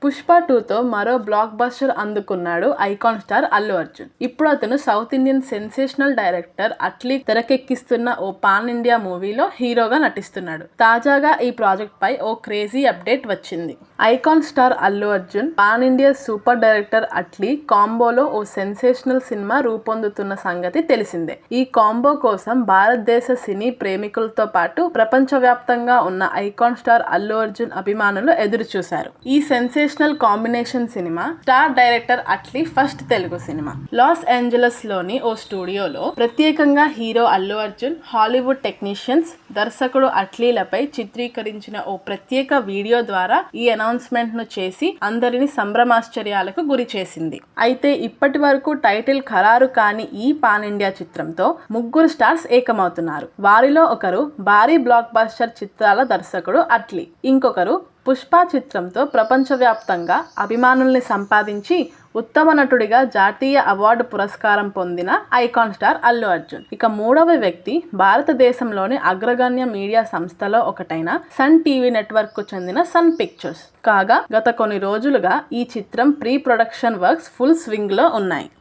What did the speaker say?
పుష్ప 2తో మరో blockbuster అందుకున్నాడు ఐకాన్ స్టార్ అల్లు అర్జున్. ఇప్పుడు అతను south Indian sensational director Atlee తెరకెక్కిస్తున్న ఓ పాన్ ఇండియా మూవీలో హీరోగా నటిస్తున్నాడు. తాజాగా ఈ ప్రాజెక్ట్ పై ఓ క్రేజీ అప్డేట్ వచ్చింది. Icon star Allu Arjun, pan India super director Atlee కాంబోలో ఓ సెన్సేషనల్ సినిమా రూపొందుతున్న సంగతి తెలిసిందే. ఈ కాంబో కోసం భారతదేశ సినీ ప్రేమికులతో పాటు ప్రపంచవ్యాప్తంగా ఉన్న ఐకాన్ స్టార్ అల్లు అర్జున్ అభిమానులు ఎదురు చూశారు. ఈ sensational combination cinema star director Atlee first Telugu cinema. Los Angeles లోని ఓ స్టూడియోలో ప్రత్యేకంగా hero Allu Arjun, Hollywood technicians, దర్శకుడు అట్లీలపై చిత్రీకరించిన ఓ ప్రత్యేక వీడియో ద్వారా ఈ అనౌన్స్మెంట్ ను చేసి అందరిని సంభ్రమాశ్చర్యాలకు గురి చేసింది. అయితే ఇప్పటి వరకు టైటిల్ ఖరారు కాని ఈ పాన్ ఇండియా చిత్రంతో ముగ్గురు స్టార్స్ ఏకమవుతున్నారు. వారిలో ఒకరు భారీ బ్లాక్ బస్టర్ చిత్రాల దర్శకుడు అట్లీ, ఇంకొకరు పుష్ప చిత్రంతో ప్రపంచవ్యాప్తంగా అభిమానుల్ని సంపాదించి ఉత్తమ నటుడిగా జాతీయ అవార్డు పురస్కారం పొందిన ఐకాన్ స్టార్ అల్లు అర్జున్. ఇక మూడవ వ్యక్తి భారతదేశంలోని అగ్రగణ్య మీడియా సంస్థలో ఒకటైన సన్ టీవీ నెట్వర్క్ కు చెందిన సన్ పిక్చర్స్. కాగా గత కొన్ని రోజులుగా ఈ చిత్రం pre production works full swing లో ఉన్నాయి.